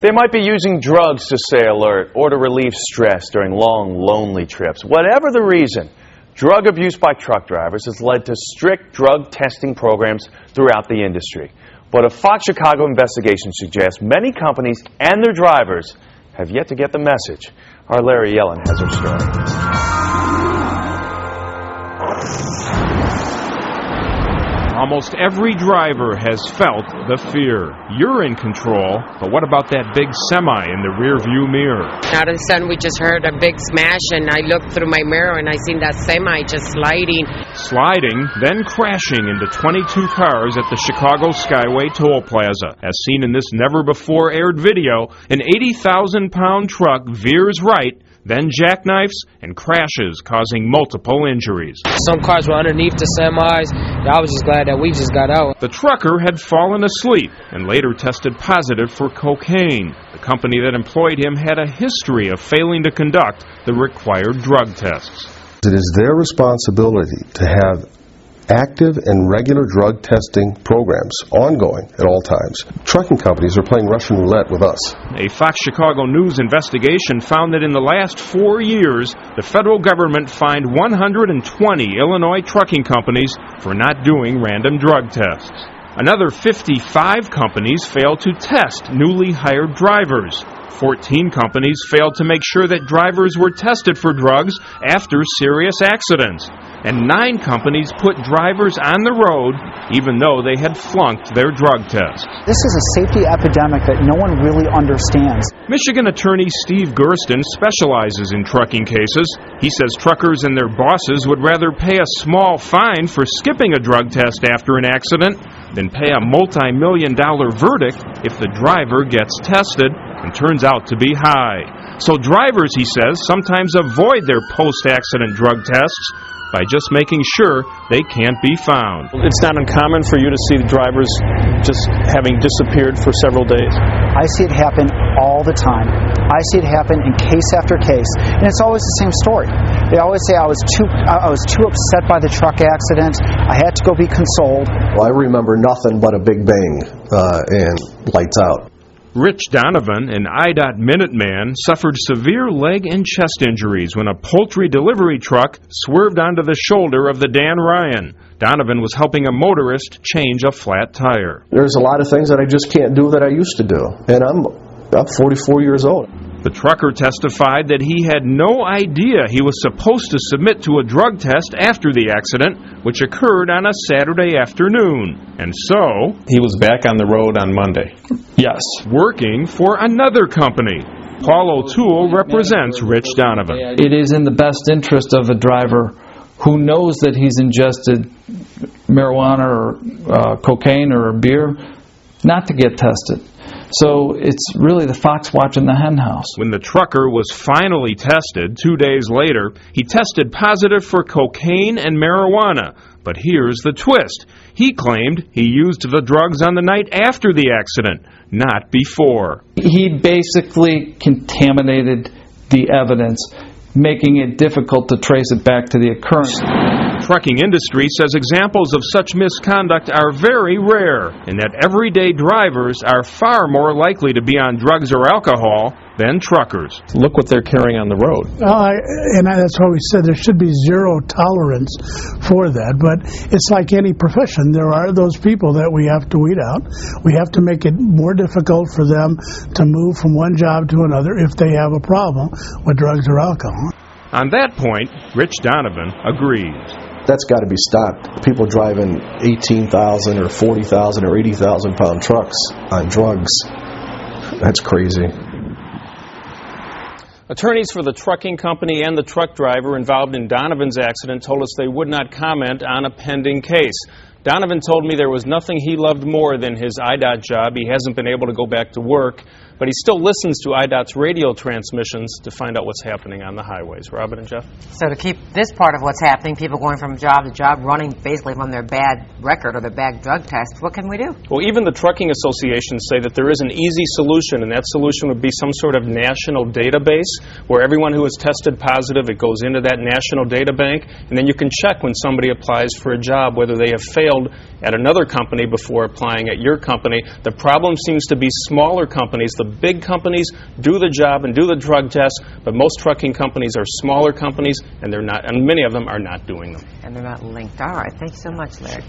They might be using drugs to stay alert or to relieve stress during long, lonely trips. Whatever the reason, drug abuse by truck drivers has led to strict drug testing programs throughout the industry. But a Fox Chicago investigation suggests many companies and their drivers have yet to get the message. Our Larry Yellen has our story. Almost every driver has felt the fear. You're in control, but what about that big semi in the rear view mirror? Out of the sun, we just heard a big smash, and I looked through my mirror and I seen that semi just sliding. Sliding, then crashing into 22 cars at the Chicago Skyway Toll Plaza. As seen in this never-before-aired video, an 80,000-pound truck veers right, then jackknifes and crashes, causing multiple injuries. Some cars were underneath the semis. I was just glad that we just got out. The trucker had fallen asleep and later tested positive for cocaine. The company that employed him had a history of failing to conduct the required drug tests. It is their responsibility to have active and regular drug testing programs ongoing at all times. Trucking companies are playing Russian roulette with us. A Fox Chicago News investigation found that in the last 4 years, the federal government fined 120 Illinois trucking companies for not doing random drug tests. Another 55 companies failed to test newly hired drivers. 14 companies failed to make sure that drivers were tested for drugs after serious accidents. And 9 companies put drivers on the road even though they had flunked their drug tests. This is a safety epidemic that no one really understands. Michigan attorney Steve Gersten specializes in trucking cases. He says truckers and their bosses would rather pay a small fine for skipping a drug test after an accident than pay a multi-million-dollar verdict if the driver gets tested and turns out to be high. So drivers, he says, sometimes avoid their post-accident drug tests by just making sure they can't be found. It's not uncommon for you to see the drivers just having disappeared for several days. I see it happen all the time. I see it happen in case after case, and it's always the same story. They always say I was too upset by the truck accident. I had to go be consoled. Well, I remember nothing but a big bang and lights out. Rich Donovan, an IDOT Minuteman, suffered severe leg and chest injuries when a poultry delivery truck swerved onto the shoulder of the Dan Ryan. Donovan was helping a motorist change a flat tire. There's a lot of things that I just can't do that I used to do, and I'm 44 years old. The trucker testified that he had no idea he was supposed to submit to a drug test after the accident, which occurred on a Saturday afternoon. And so, he was back on the road on Monday. Yes. Working for another company. Paul O'Toole represents Rich Donovan. It is in the best interest of a driver who knows that he's ingested marijuana or cocaine or beer not to get tested. So it's really the fox watching the hen house. When the trucker was finally tested 2 days later, he tested positive for cocaine and marijuana. But here's the twist. He claimed he used the drugs on the night after the accident, not before. He basically contaminated the evidence, making it difficult to trace it back to the occurrence. The trucking industry says examples of such misconduct are very rare, and that everyday drivers are far more likely to be on drugs or alcohol than truckers. Look what they're carrying on the road. That's why we said there should be zero tolerance for that. But it's like any profession. There are those people that we have to weed out. We have to make it more difficult for them to move from one job to another if they have a problem with drugs or alcohol. On that point, Rich Donovan agrees. That's got to be stopped. People driving 18,000 or 40,000 or 80,000 pound trucks on drugs. That's crazy. Attorneys for the trucking company and the truck driver involved in Donovan's accident told us they would not comment on a pending case. Donovan told me there was nothing he loved more than his IDOT job. He hasn't been able to go back to work, but he still listens to IDOT's radio transmissions to find out what's happening on the highways. Robin and Jeff? So to keep this part of what's happening, people going from job to job, running basically from their bad record or their bad drug test, what can we do? Well, even the trucking associations say that there is an easy solution, and that solution would be some sort of national database where everyone who is tested positive, it goes into that national data bank, and then you can check when somebody applies for a job whether they have failed at another company before applying at your company. The problem seems to be smaller companies, the big companies do the job and do the drug tests, but most trucking companies are smaller companies, and they're not, and many of them are not doing them. And they're not linked. All right. Thanks so much, Larry.